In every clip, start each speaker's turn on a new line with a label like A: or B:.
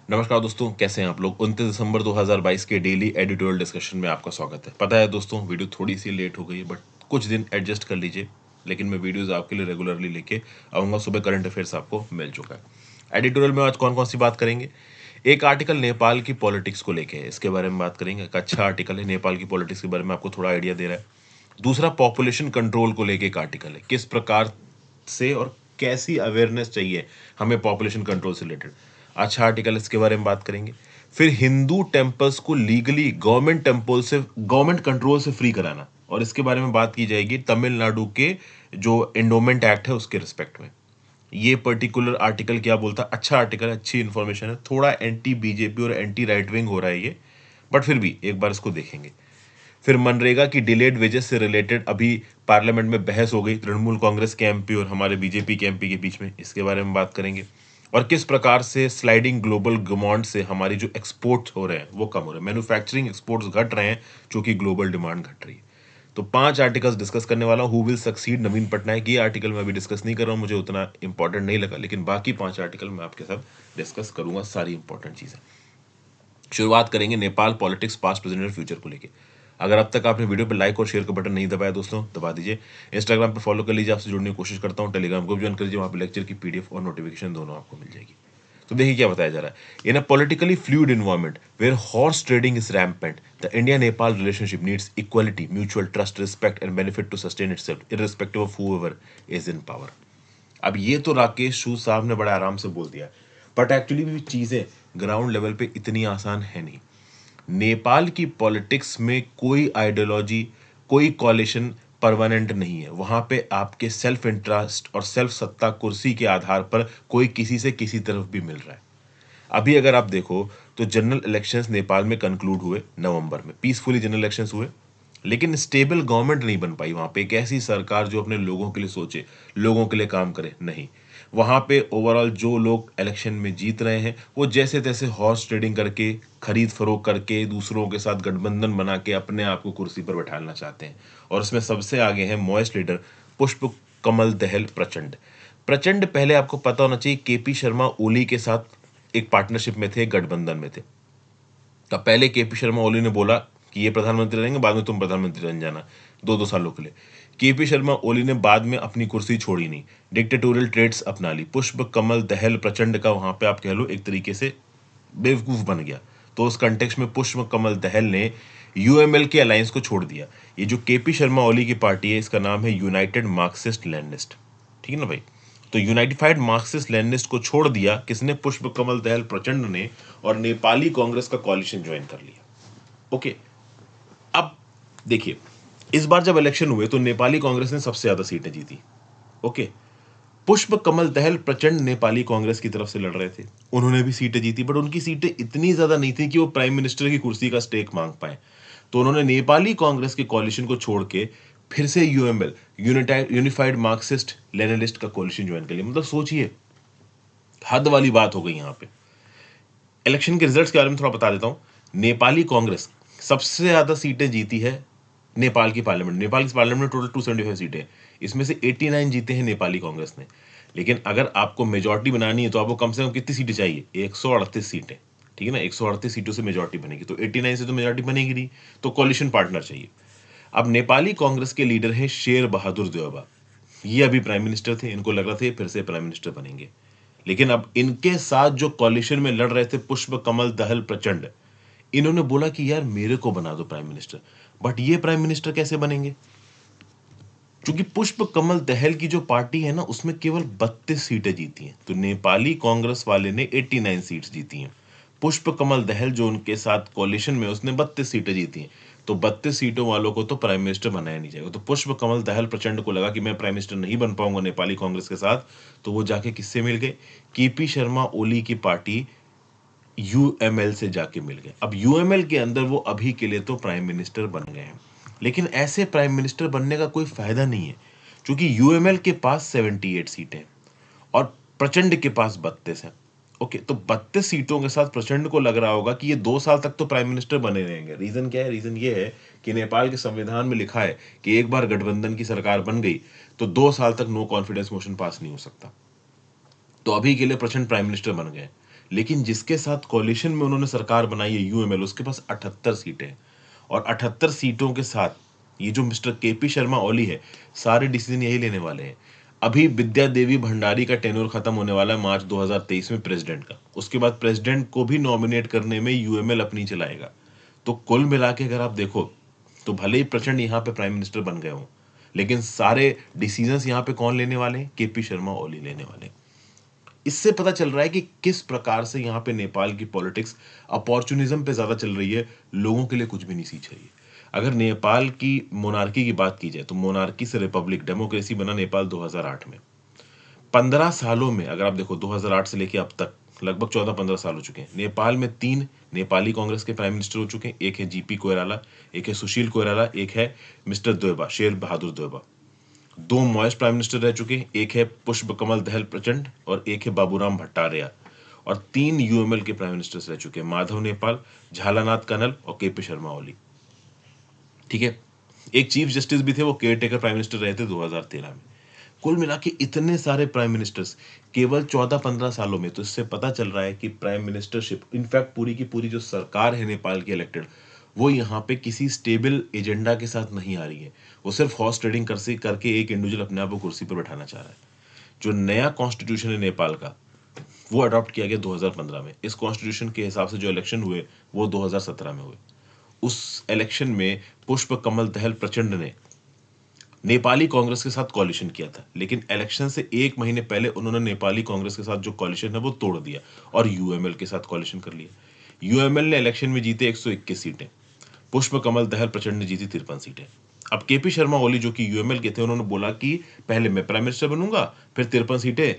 A: नमस्कार दोस्तों, कैसे हैं आप लोग। 29 दिसंबर 2022 के डेली एडिटोरियल डिस्कशन में आपका स्वागत है। पता है दोस्तों, वीडियो थोड़ी सी लेट हो गई, बट कुछ दिन एडजस्ट कर लीजिए। लेकिन मैं वीडियोस आपके लिए रेगुलरली लेके आऊँगा। सुबह करंट अफेयर्स आपको मिल चुका है। एडिटोरियल में आज कौन कौन सी बात करेंगे। एक आर्टिकल नेपाल की पॉलिटिक्स को लेके है, इसके बारे में बात करेंगे। एक अच्छा आर्टिकल है, नेपाल की पॉलिटिक्स के बारे में आपको थोड़ा आइडिया दे रहा है। दूसरा, पॉपुलेशन कंट्रोल को लेके एक आर्टिकल है, किस प्रकार से और कैसी अवेयरनेस चाहिए हमें पॉपुलेशन कंट्रोल से रिलेटेड। अच्छा आर्टिकल, इसके बारे में बात करेंगे। फिर हिंदू टेम्पल्स को लीगली गवर्नमेंट कंट्रोल से फ्री कराना, और इसके बारे में बात की जाएगी तमिलनाडु के जो एंडोमेंट एक्ट है उसके रिस्पेक्ट में। ये पर्टिकुलर आर्टिकल क्या बोलता है, अच्छा आर्टिकल है, अच्छी इन्फॉर्मेशन है। थोड़ा एंटी बीजेपी और एंटी राइट विंग हो रहा है ये, बट फिर भी एक बार इसको देखेंगे। फिर मनरेगा की डिलेड वेजेस से रिलेटेड अभी पार्लियामेंट में बहस हो गई तृणमूल कांग्रेस के एमपी और हमारे बीजेपी के एमपी के बीच में, इसके बारे में बात करेंगे। और किस प्रकार से स्लाइडिंग ग्लोबल डिमांड से हमारी जो एक्सपोर्ट हो रहे हैं वो कम हो रहे हैं, मैन्युफैक्चरिंग एक्सपोर्ट्स घट रहे हैं क्योंकि ग्लोबल डिमांड घट रही है। तो 5 आर्टिकल्स डिस्कस करने वाला हूँ। हु विल सक्सीड नवीन पटनायक, ये आर्टिकल मैं अभी डिस्कस नहीं कर रहा हूँ, मुझे उतना इंपॉर्टेंट नहीं लगा, लेकिन बाकी 5 आर्टिकल मैं आपके साथ डिस्कस करूंगा, सारी इंपॉर्टेंट चीजें। शुरुआत करेंगे नेपाल पॉलिटिक्स पास्ट प्रेजेंट और फ्यूचर को लेके। अगर अब तक आपने वीडियो पर लाइक और शेयर का बटन नहीं दबाया दोस्तों, दबा दीजिए। इंस्टाग्राम पर फॉलो कर लीजिए, आपसे जुड़ने की कोशिश करता हूँ। टेलीग्राम ग्रुप ज्वाइन कर लीजिए, वहाँ पर लेक्चर की पीडीएफ और नोटिफिकेशन दोनों आपको मिल जाएगी। तो देखिए क्या बताया जा रहा है। In a politically fluid environment where horse trading is rampant, the India Nepal relationship needs equality, mutual trust, respect and benefit to sustain itself irrespective of whoever is in power. अब ये तो राकेश शू साहब ने बड़ा आराम से बोल दिया, बट एक्चुअली भी चीजें ग्राउंड लेवल पे इतनी आसान है नहीं। नेपाल की पॉलिटिक्स में कोई आइडियोलॉजी, कोई कॉलिशन परमानेंट नहीं है। वहां पे आपके सेल्फ इंटरेस्ट और सेल्फ सत्ता कुर्सी के आधार पर कोई किसी से किसी तरफ भी मिल रहा है। अभी अगर आप देखो तो जनरल इलेक्शंस नेपाल में कंक्लूड हुए नवंबर में, पीसफुली जनरल इलेक्शंस हुए, लेकिन स्टेबल गवर्नमेंट नहीं बन पाई। वहां पे एक ऐसी सरकार जो अपने लोगों के लिए सोचे, लोगों के लिए काम करे, नहीं। वहां पे ओवरऑल जो लोग इलेक्शन में जीत रहे हैं वो जैसे तैसे हॉर्स ट्रेडिंग करके, खरीद फरोख करके, दूसरों के साथ गठबंधन बना के अपने आप को कुर्सी पर बैठाना चाहते हैं। और उसमें सबसे आगे हैं मॉइस्ट लीडर पुष्प कमल दहल प्रचंड। प्रचंड पहले आपको पता होना चाहिए केपी शर्मा ओली के साथ एक पार्टनरशिप में थे, गठबंधन में थे। तब पहले केपी शर्मा ओली ने बोला कि ये प्रधानमंत्री रहेंगे, बाद में तुम प्रधानमंत्री बन जाना, 2-2 सालों के लिए। केपी शर्मा ओली ने बाद में अपनी कुर्सी छोड़ी नहीं, डिक्टेटोरियल ट्रेड्स अपना ली। पुष्प कमल दहल प्रचंड का वहां पे आप कह लो एक तरीके से बेवकूफ बन गया। तो उस कंटेक्स्ट में पुष्प कमल दहल ने यूएमएल के अलायंस को छोड़ दिया। ये जो केपी शर्मा ओली की पार्टी है, इसका नाम है यूनाइटेड मार्क्सिस्ट लेनिस्ट, ठीक है ना भाई। तो यूनाइटेड मार्क्सिस्ट लेनिस्ट को छोड़ दिया किसने, पुष्प कमल दहल प्रचंड ने, और नेपाली कांग्रेस का कॉलिशन ज्वाइन कर लिया। ओके, अब देखिए, इस बार जब इलेक्शन हुए तो नेपाली कांग्रेस ने सबसे ज्यादा सीटें जीती। ओके, पुष्प कमल दहल प्रचंड नेपाली कांग्रेस की तरफ से लड़ रहे थे, उन्होंने भी सीटें जीती, बट उनकी सीटें इतनी ज्यादा नहीं थी कि वो प्राइम मिनिस्टर की कुर्सी का स्टेक मांग पाए। तो उन्होंने नेपाली कांग्रेस के कॉलिशन को छोड़ के फिर से यूएमएल, यूनिफाइड मार्क्सिस्ट लेनिनिस्ट का कॉलिशन ज्वाइन कर लिया। मतलब सोचिए, हद वाली बात हो गई यहां पे। इलेक्शन के रिजल्ट्स के बारे में थोड़ा बता देता हूं। नेपाली कांग्रेस सबसे ज्यादा सीटें जीती है नेपाल की पार्लियामेंट। नेपाल की पार्लियामेंट में टोटल 275 सीटें, इसमें से 89 जीते हैं नेपाली कांग्रेस ने। लेकिन अगर आपको मेजॉरिटी बनानी है तो आपको कम से कम कितनी सीटें चाहिए, 138 सीटें, ठीक है ना। 138 सीटों से मेजॉरिटी बनेगी, तो 89 से तो मेजॉरिटी बनेगी नहीं, तो कॉलिशन पार्टनर चाहिए। अब नेपाली कांग्रेस के लीडर हैं शेर बहादुर देउबा। ये अभी प्राइम मिनिस्टर थे, इनको लग रहा था फिर से प्राइम मिनिस्टर बनेंगे। लेकिन अब इनके साथ जो कॉलिशन में लड़ रहे थे पुष्प कमल दहल प्रचंड, इन्होंने बोला कि यार मेरे को बना दो प्राइम मिनिस्टर। बट ये प्राइम मिनिस्टर कैसे बनेंगे, क्योंकि पुष्प कमल दहल की जो पार्टी है ना उसमें केवल 32 सीटें जीती हैं, तो नेपाली कांग्रेस वाले ने 89 सीट्स जीती हैं। पुष्प कमल दहल जो उनके साथ कॉलिशन में, उसने 32 सीटें जीती हैं। तो 32 सीटों वालों को तो प्राइम मिनिस्टर बनाया नहीं जाएगा। तो पुष्प कमल दहल प्रचंड को लगा कि मैं प्राइम मिनिस्टर नहीं बन पाऊंगा नेपाली कांग्रेस के साथ, तो वो जाके किससे मिल गए, केपी शर्मा ओली की पार्टी यूएमएल से जाके मिल गए। अब यूएमएल के अंदर वो अभी के लिए तो प्राइम मिनिस्टर बन गए हैं, लेकिन ऐसे प्राइम मिनिस्टर बनने का कोई फायदा नहीं है, क्योंकि यूएमएल के पास 78 सीटें और प्रचंड के पास 32 हैं। ओके, तो 32 सीटों के साथ प्रचंड को लग रहा होगा कि ये 2 साल तक तो प्राइम मिनिस्टर बने रहेंगे। रीजन क्या है, रीजन ये है कि नेपाल के संविधान में लिखा है कि एक बार गठबंधन की सरकार बन गई तो 2 साल तक नो कॉन्फिडेंस मोशन पास नहीं हो सकता। तो अभी के लिए प्रचंड प्राइम मिनिस्टर बन गए, लेकिन जिसके साथ कोalition में उन्होंने सरकार बनाई है यूएमएल, उसके पास 78 सीटें हैं और 78 सीटों के साथ ये जो मिस्टर केपी शर्मा ओली है, सारे डिसीजन यही लेने वाले हैं। अभी विद्या देवी भंडारी का टेन्योर खत्म होने वाला है मार्च 2023 में प्रेसिडेंट का। उसके बाद प्रेसिडेंट को भी नॉमिनेट करने में यूएमएल अपनी चलाएगा। तो कुल मिला के अगर आप देखो तो भले ही प्रचंड यहाँ पे प्राइम मिनिस्टर बन गए हों, लेकिन सारे डिसीजंस यहाँ पे कौन लेने वाले हैं? केपी शर्मा ओली लेने वाले हैं। इससे पता चल रहा है कि किस प्रकार से यहाँ पे नेपाल की पॉलिटिक्स अपॉर्चुनिज्म पे ज्यादा चल रही है, लोगों के लिए कुछ भी नहीं सींच रही है। अगर नेपाल की मोनार्की की बात की जाए तो मोनार्की से रिपब्लिक, डेमोक्रेसी बना नेपाल 2008 में। 15 सालों में अगर आप देखो 2008 से लेके अब तक लगभग 14-15 साल हो चुके हैं। नेपाल में 3 नेपाली कांग्रेस के प्राइम मिनिस्टर हो चुके हैं। एक है जीपी कोइराला, एक है सुशील कोइराला, एक है mister Deuba, Sher Bahadur Deuba. 2 moist prime minister रह चुके हैं, एक है पुष्प कमल दहल प्रचंड और एक है बाबूराम भट्टारिया। और 3 यूएमएल के प्राइम मिनिस्टर्स रह चुके हैं, माधव नेपाल, झालानाथ कनल और केपी शर्मा ओली। ठीक है, एक चीफ जस्टिस भी थे, वो केयर टेकर प्राइम मिनिस्टर रहे थे 2013 में। कुल मिला के इतने सारे प्राइम मिनिस्टर्स केवल 14-15 सालों में। तो इससे पता चल रहा है कि प्राइम मिनिस्टरशिप, इनफैक्ट पूरी की पूरी जो सरकार है नेपाल की इलेक्टेड, वो यहाँ पे किसी स्टेबल एजेंडा के साथ नहीं आ रही है। वो सिर्फ हॉर्स ट्रेडिंग करके एक इंडिविजुअल अपने आप को कुर्सी पर बैठाना चाह रहा है। जो नया कॉन्स्टिट्यूशन है नेपाल का, वो अडॉप्ट किया गया 2015 में। इस कॉन्स्टिट्यूशन के हिसाब से जो इलेक्शन हुए वो 2017 में हुए। उस इलेक्शन में पुष्प कमल दहल प्रचंड ने नेपाली कांग्रेस के साथ कोalition किया था, लेकिन इलेक्शन से 1 महीने पहले उन्होंने नेपाली कांग्रेस के साथ जो कोalition है वो तोड़ दिया और यूएमएल के साथ कोalition कर लिया। यूएमएल ने इलेक्शन में जीते 121 सीटें, पुष्प कमल दहल प्रचंड ने जीती 53 सीटें। अब केपी शर्मा ओली जो कि यूएमएल के थे, उन्होंने बोला कि पहले मैं प्राइम मिनिस्टर बनूंगा, फिर 53 सीटें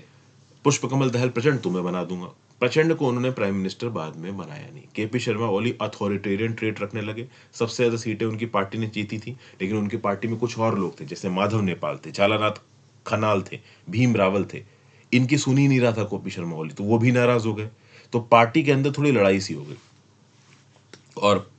A: पुष्प कमल दहल प्रचंड तुम्हें बना दूंगा। प्रचंड को उन्होंने प्राइम मिनिस्टर बाद में बनाया नहीं। KP Sharma Oli authoritarian trait रखने लगे। सबसे ज्यादा सीटें उनकी पार्टी ने जीती थी, लेकिन उनकी पार्टी में कुछ और लोग थे, जैसे माधव नेपाल थे, झालानाथ खनाल थे, भीम रावल थे। इनकी सुनी नहीं रहा था केपी शर्मा ओली, तो वो भी नाराज हो गए। तो पार्टी के अंदर थोड़ी लड़ाई सी हो गई। और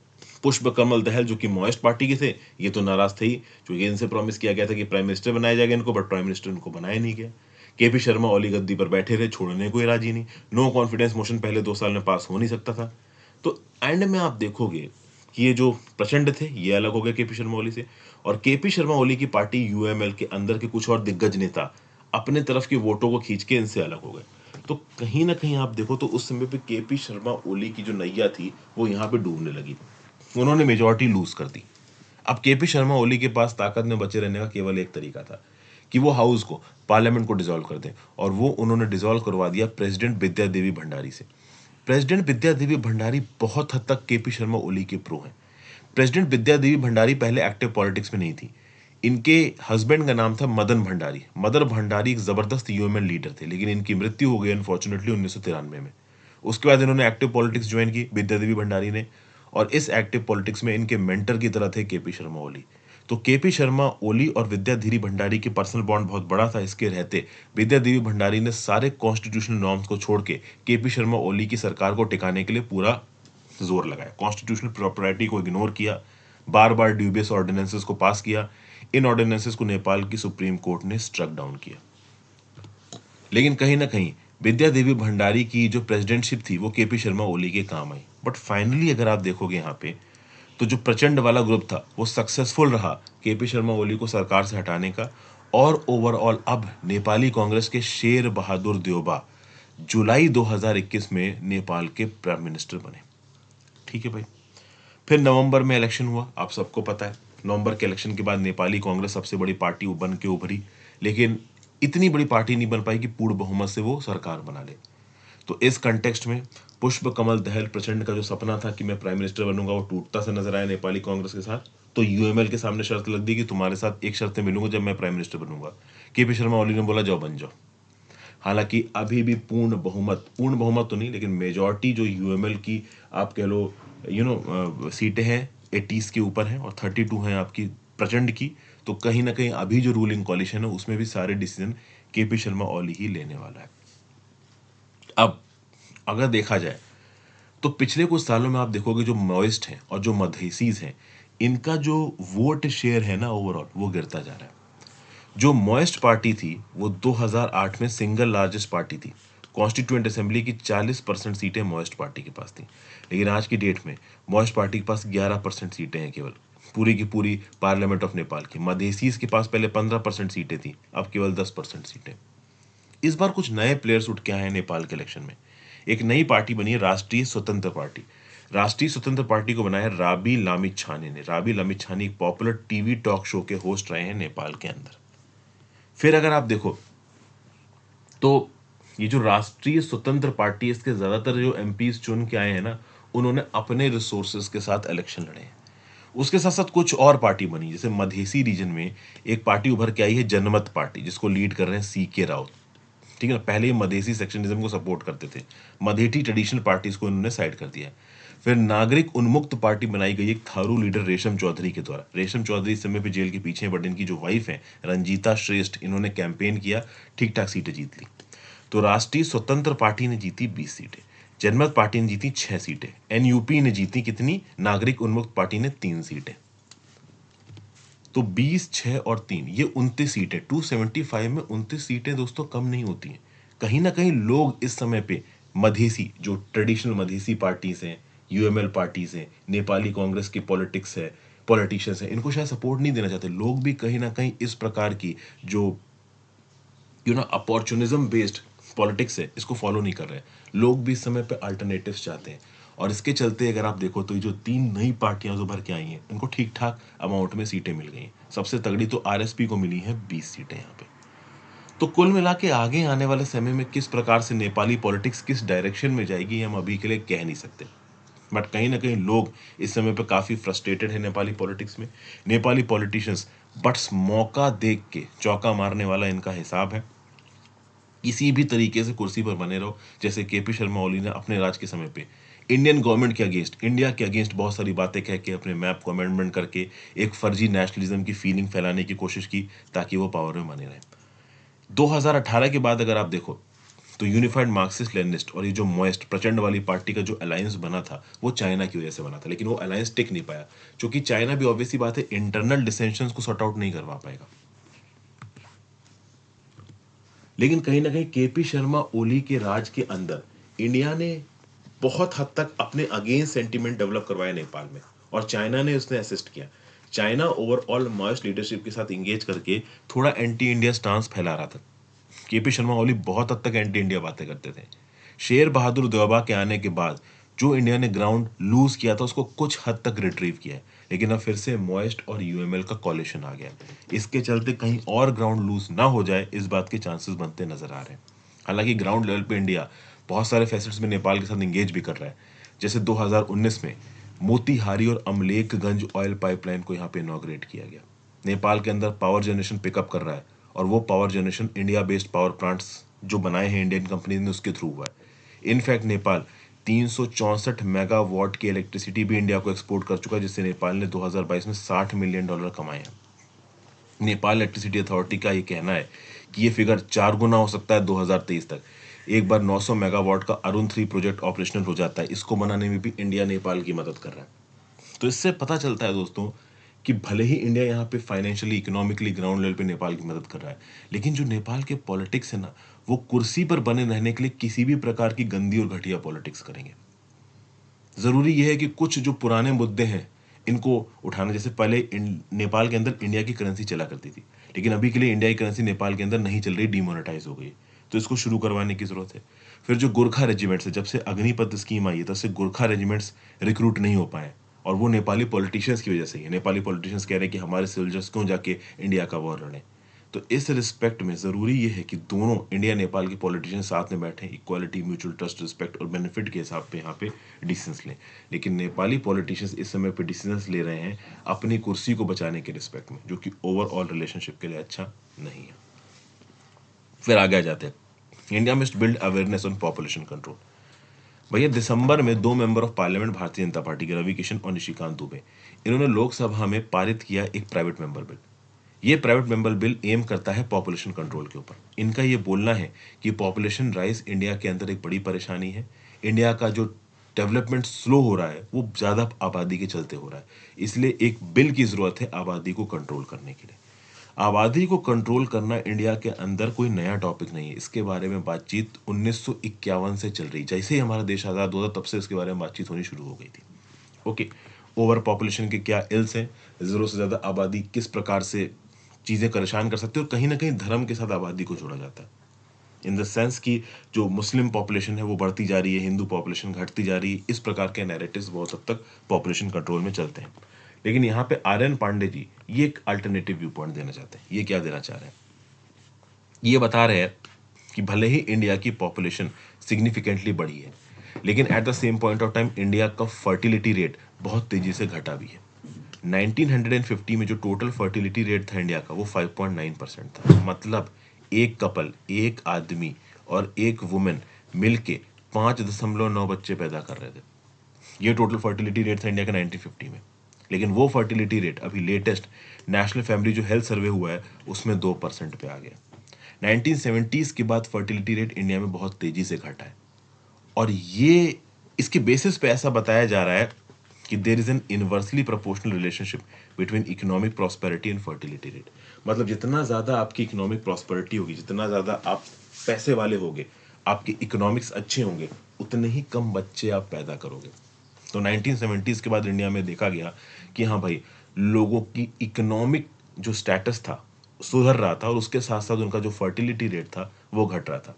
A: पुष्प कमल दहल जो कि मॉइस्ट पार्टी के थे, ये तो नाराज थे ही, क्योंकि इनसे प्रॉमिस किया गया था कि प्राइम मिनिस्टर बनाया जाएगा इनको, बट प्राइम मिनिस्टर इनको बनाया नहीं गया। केपी शर्मा ओली गद्दी पर बैठे रहे, छोड़ने को राजी नहीं। नो कॉन्फिडेंस मोशन पहले 2 साल में पास हो नहीं सकता था। तो एंड में आप देखोगे कि ये जो प्रचंड थे ये अलग हो गए केपी शर्मा ओली से, और केपी शर्मा ओली की पार्टी यूएमएल के अंदर के कुछ और दिग्गज नेता अपने तरफ के वोटों को खींच के इनसे अलग हो गए। तो कहीं ना कहीं आप देखो तो उस समय पे केपी शर्मा ओली की जो नैया थी वो यहाँ पे डूबने लगी। उन्होंने मेजोरिटी लूज कर दी। अब केपी शर्मा ओली के पास ताकत में बचे रहने का केवल एक तरीका था कि वो हाउस को, पार्लियामेंट को डिसॉल्व कर दें, और वो उन्होंने डिसॉल्व करवा दिया प्रेसिडेंट विद्या देवी भंडारी से। प्रेसिडेंट विद्या देवी भंडारी बहुत हद तक केपी शर्मा ओली के प्रो हैं। प्रेसिडेंट विद्या देवी भंडारी पहले एक्टिव पॉलिटिक्स में नहीं थी। इनके हस्बैंड का नाम था मदन भंडारी। मदन भंडारी एक जबरदस्त यूएमएल लीडर थे, लेकिन इनकी मृत्यु हो गई अनफॉर्चुनेटली 1993 में। उसके बाद इन्होंने एक्टिव पॉलिटिक्स ज्वाइन की विद्या देवी भंडारी ने, और इस एक्टिव पॉलिटिक्स में इनके मेंटर की तरह थे केपी शर्मा ओली। तो केपी शर्मा ओली और विद्या देवी भंडारी के पर्सनल बॉन्ड बहुत बड़ा था। इसके रहते विद्या देवी भंडारी ने सारे कॉन्स्टिट्यूशनल नॉर्म्स को छोड़ के केपी शर्मा ओली की सरकार को टिकाने के लिए पूरा जोर लगाया। कॉन्स्टिट्यूशनल प्रॉपर्टी को इग्नोर किया, बार बार ड्यूबियस ऑर्डिनेंसेस को पास किया। इन ऑर्डिनेंसेस को नेपाल की सुप्रीम कोर्ट ने स्ट्रक डाउन किया। लेकिन कहीं ना कहीं विद्या देवी भंडारी की जो प्रेसिडेंटशिप थी वो केपी शर्मा ओली के काम आई। बट फाइनली अगर आप देखोगे यहाँ पे तो जो प्रचंड वाला ग्रुप था वो सक्सेसफुल रहा केपी शर्मा ओली को सरकार से हटाने का, और ओवरऑल अब नेपाली कांग्रेस के शेर बहादुर देउबा जुलाई 2021 में नेपाल के प्राइम मिनिस्टर बने। ठीक है भाई। फिर नवंबर में इलेक्शन हुआ, आप सबको पता है। नवंबर के इलेक्शन के बाद नेपाली कांग्रेस सबसे बड़ी पार्टी बन के उभरी, लेकिन इतनी बड़ी पार्टी नहीं बन पाई कि पूर्ण बहुमत से वो सरकार बना ले। तो इस कंटेक्स्ट में पुष्प कमल दहल प्रचंड का जो सपना था कि मैं प्राइम मिनिस्टर बनूंगा, वो टूटता सा नजर आया नेपाली कांग्रेस के साथ। तो यूएमएल के सामने शर्त लग दी कि तुम्हारे साथ एक शर्त मिलूंगा जब मैं प्राइम मिनिस्टर बनूंगा। केपी शर्मा ओली ने बोला जाओ बन जाओ। हालांकि अभी भी पूर्ण बहुमत तो नहीं, लेकिन मेजॉरिटी जो यूएमएल की आप कह लो सीटें हैं 80 के ऊपर हैं, और 32 हैं आपकी प्रचंड की। तो कहीं ना कहीं अभी जो रूलिंग कोalition है उसमें भी सारे डिसीजन केपी शर्मा ओली ही लेने वाला है। अब अगर देखा जाए तो पिछले कुछ सालों में आप देखोगे जो मॉइस्ट हैं और जो मधेसीज हैं, इनका जो वोट शेयर है ना ओवरऑल वो गिरता जा रहा है। जो मॉइस्ट पार्टी थी वो 2008 में सिंगल लार्जेस्ट पार्टी थी, कॉन्स्टिट्यूएंट असेंबली की 40% सीटें माओइस्ट पार्टी के पास थी, लेकिन आज की डेट में माओइस्ट पार्टी के पास 11% सीटें हैं केवल पूरी की पूरी पार्लियामेंट ऑफ नेपाल की। मधेसीज के पास पहले 15% सीटें थी, अब केवल 10% सीटें। इस बार कुछ नए प्लेयर्स उठ के आए हैं नेपाल के इलेक्शन में। एक नई पार्टी बनी है, राष्ट्रीय स्वतंत्र पार्टी। राष्ट्रीय स्वतंत्र पार्टी को बनाया राबी लामिछाने ने। राबी लामिछाने एक पॉपुलर टीवी टॉक शो के होस्ट रहे हैं नेपाल के अंदर। फिर अगर आप देखो तो ये जो राष्ट्रीय स्वतंत्र पार्टी, इसके ज्यादातर जो एमपीज चुन के आए हैं ना, उन्होंने अपने रिसोर्सेज के साथ इलेक्शन लड़े हैं। उसके साथ साथ कुछ और पार्टी बनी, जैसे मधेसी रीजन में एक पार्टी उभर के आई है, जनमत पार्टी, जिसको लीड कर रहे हैं सीके राउत। ठीक है ना, पहले ये मधेसी सेक्शनिज्म को सपोर्ट करते थे, मधेठी ट्रेडिशनल पार्टीज को इन्होंने साइड कर दिया। फिर नागरिक उन्मुक्त पार्टी बनाई गई एक थारू लीडर रेशम चौधरी के द्वारा। रेशम चौधरी इस समय पे जेल के पीछे हैं, बट इनकी जो वाइफ है रंजीता श्रेष्ठ, इन्होंने कैंपेन किया, ठीक ठाक सीटें जीत ली। तो राष्ट्रीय स्वतंत्र पार्टी ने जीती 20 सीटें, जनमत पार्टी ने जीती 6 सीटें, एनयूपी ने जीती कितनी, नागरिक उन्मुक्त पार्टी ने 3 सीटें। तो 20, 6 और 3, ये 29 सीटें। 275 में 29 सीटें दोस्तों कम नहीं होती हैं। कहीं ना कहीं लोग इस समय पे मधेसी, जो ट्रेडिशनल मधेसी पार्टीज हैं, यूएमएल पार्टीज हैं, नेपाली कांग्रेस की पॉलिटिक्स है, पॉलिटिशियंस हैं, इनको शायद सपोर्ट नहीं देना चाहते। लोग भी कहीं ना कहीं इस प्रकार की जो अपॉर्चुनिज्म बेस्ड पॉलिटिक्स है, इसको फॉलो नहीं कर रहे हैं। लोग भी इस समय पे अल्टरनेटिव्स चाहते हैं, और इसके चलते अगर आप देखो तो ये जो 3 नई पार्टियां जो भर के आई हैं, इनको ठीक ठाक अमाउंट में सीटें मिल गई हैं। सबसे तगड़ी तो आरएसपी को मिली है 20 सीटें यहाँ पे। तो कुल मिला के आगे आने वाले समय में किस प्रकार से नेपाली पॉलिटिक्स किस डायरेक्शन में जाएगी, हम अभी के लिए कह नहीं सकते। बट कहीं ना कहीं लोग इस समय पे काफी फ्रस्ट्रेटेड है नेपाली पॉलिटिक्स में। नेपाली पॉलिटिशियंस बस मौका देख के चौका मारने वाला इनका हिसाब है। किसी भी तरीके से कुर्सी पर बने रहो, जैसे केपी शर्मा ओली ने अपने राज के समय पे इंडियन गवर्नमेंट के अगेंस्ट, इंडिया के अगेंस्ट बहुत सारी बातें कह के अपने मैप को अमेंडमेंट करके एक फर्जी नेशनलिज्म की फीलिंग फैलाने की कोशिश की, ताकि वो पावर में बने रहे। 2018 के बाद अगर आप देखो तो यूनिफाइड मार्क्सिस्ट लेनिस्ट और ये जो मोइस्ट प्रचंड वाली पार्टी का जो अलायंस बना था, वो चाइना की वजह से बना था, लेकिन वो अलायंस टिक नहीं पाया, क्योंकि चाइना भी ऑब्वियसली बात है इंटरनल डिसेंशंस को सॉर्ट आउट नहीं करवा पाएगा। लेकिन कहीं ना कहीं केपी शर्मा ओली के राज के अंदर इंडिया ने बहुत हद तक अपने अगेंस्ट सेंटीमेंट डेवलप करवाया नेपाल में, और चाइना ने उसने असिस्ट किया। चाइना ओवरऑल माओइस्ट लीडरशिप के साथ इंगेज करके थोड़ा एंटी इंडिया स्टांस फैला रहा था। केपी शर्मा ओली बहुत हद तक एंटी इंडिया बातें करते थे। शेर बहादुर देवबा के आने के बाद जो इंडिया ने ग्राउंड लूज किया था, उसको कुछ हद तक रिट्रीव किया है, लेकिन अब फिर से मोइस्ट और यूएमएल का कॉलिशन आ गया। इसके चलते कहीं और ग्राउंड लूज ना हो जाए, इस बात के चांसेस बनते नजर आ रहे हैं। हालांकि ग्राउंड लेवल पे इंडिया बहुत सारे फैसेट्स में नेपाल के साथ इंगेज भी कर रहा है। जैसे 2019 में मोतीहारी और अमलेखगंज ऑयल पाइपलाइन को यहाँ पे इनॉग्रेट किया गया। नेपाल के अंदर पावर जनरेशन पिकअप कर रहा है, और वो power generation India based power plants जो बनाए हैं इंडियन कंपनी ने, उसके थ्रू हुआ है। इनफैक्ट नेपाल 364 मेगावाट की इलेक्ट्रिसिटी भी इंडिया को एक्सपोर्ट कर चुका है, जिससे नेपाल ने 2022 में $60 मिलियन कमाए हैं। नेपाल इलेक्ट्रिसिटी अथॉरिटी का ये कहना है कि ये फिगर 4 गुना हो सकता है 2023 तक। एक बार 900 मेगावाट का अरुण 3 प्रोजेक्ट ऑपरेशनल हो जाता है, इसको बनाने में भी इंडिया नेपाल की मदद कर रहा है। तो इससे पता चलता है दोस्तों कि भले ही इंडिया यहाँ पे फाइनेंशियली इकोनॉमिकली ग्राउंड लेवल पे नेपाल की मदद कर रहा है, लेकिन जो नेपाल के पॉलिटिक्स है ना, वो कुर्सी पर बने रहने के लिए किसी भी प्रकार की गंदी और घटिया पॉलिटिक्स करेंगे। जरूरी यह है कि कुछ जो पुराने मुद्दे हैं इनको उठाना। जैसे पहले नेपाल के अंदर इंडिया की करेंसी चला करती थी, लेकिन अभी के लिए इंडिया की करेंसी नेपाल के अंदर नहीं चल रही, डिमोनेटाइज हो गई, तो इसको शुरू करवाने की जरूरत है। फिर जो गोरखा रेजिमेंट्स है, जब से अग्निपथ स्कीम आई है तब से गोरखा रेजिमेंट्स रिक्रूट नहीं हो पाए, और वो नेपाली पॉलिटिशियंस की वजह से ही है। नेपाली पॉलिटिशियंस कह रहे हैं कि हमारे सोल्जर्स क्यों जाके इंडिया का वॉर लड़े। तो इस रिस्पेक्ट में ज़रूरी ये है कि दोनों इंडिया नेपाल के पॉलिटिशियन साथ में बैठे, इक्वालिटी, म्यूचुअल ट्रस्ट, रिस्पेक्ट और बेनिफिट के हिसाब पे यहाँ पे डिसीजंस लें। लेकिन नेपाली पॉलिटिशियंस इस समय पे डिसीजंस ले रहे हैं अपनी कुर्सी को बचाने के रिस्पेक्ट में, जो कि ओवरऑल रिलेशनशिप के लिए अच्छा नहीं है। फिर आगे आ जाते हैं, India must build awareness on population control. भैया दिसंबर में 2 member of parliament Bharatiya Janata party के, रवि किशन और निशिकांत दुबे, इन्होंने लोकसभा में पारित किया एक प्राइवेट मेंबर बिल। ये प्राइवेट मेंबर बिल एम करता है पॉपुलेशन कंट्रोल के ऊपर। इनका ये बोलना है कि पॉपुलेशन राइज इंडिया के अंदर एक बड़ी परेशानी है। इंडिया का जो डेवलपमेंट स्लो हो रहा है वो ज़्यादा आबादी के चलते हो रहा है, इसलिए एक बिल की ज़रूरत है आबादी को कंट्रोल करने के लिए। आबादी को कंट्रोल करना इंडिया के अंदर कोई नया टॉपिक नहीं है। इसके बारे में बातचीत 1951 से चल रही, जैसे ही हमारा देश आज़ाद हुआ तब से इसके बारे में बातचीत होनी शुरू हो गई थी। ओके, ओवर पॉपुलेशन के क्या इल्स हैं, ज़रूरत से ज़्यादा आबादी किस प्रकार से चीज़ें परेशान कर सकती है, और कहीं ना कहीं धर्म के साथ आबादी को जोड़ा जाता है इन द सेंस कि जो मुस्लिम पॉपुलेशन है वो बढ़ती जा रही है, हिंदू पॉपुलेशन घटती जा रही है। इस प्रकार के नैरेटिव्स बहुत हद तक पॉपुलेशन कंट्रोल में चलते हैं। लेकिन यहाँ पे आर.एन. पांडे जी ये एक अल्टरनेटिव व्यू पॉइंट देना चाहते हैं। ये क्या देना चाह रहे हैं? ये बता रहे हैं कि भले ही इंडिया की पॉपुलेशन सिग्निफिकेंटली बढ़ी है, लेकिन eight the same point of time India का फर्टिलिटी रेट बहुत तेजी से घटा भी है। 1950 में जो टोटल फर्टिलिटी रेट था इंडिया का वो 5.9% था। मतलब एक कपल, एक आदमी और एक वुमेन मिलके 5.9 बच्चे पैदा कर रहे थे। ये टोटल फर्टिलिटी रेट था इंडिया का 1950 में। लेकिन वो फर्टिलिटी रेट अभी लेटेस्ट नेशनल फैमिली जो हेल्थ सर्वे हुआ है उसमें 2% पे आ गया। 1970s के बाद फर्टिलिटी रेट इंडिया में बहुत तेजी से घटा है, और ये इसके बेसिस पे ऐसा बताया जा रहा है कि there is an inversely proportional relationship between economic prosperity and fertility rate. मतलब जितना ज़्यादा आपकी इकोनॉमिक प्रॉस्पेरिटी होगी, जितना ज़्यादा आप पैसे वाले होगे, आपके इकोनॉमिक्स अच्छे होंगे, उतने ही कम बच्चे आप पैदा करोगे। तो 1970s के बाद इंडिया में देखा गया कि हाँ भाई, लोगों की इकोनॉमिक जो स्टेटस था सुधर रहा था, और उसके साथ साथ उनका जो फर्टिलिटी रेट था वो घट रहा था।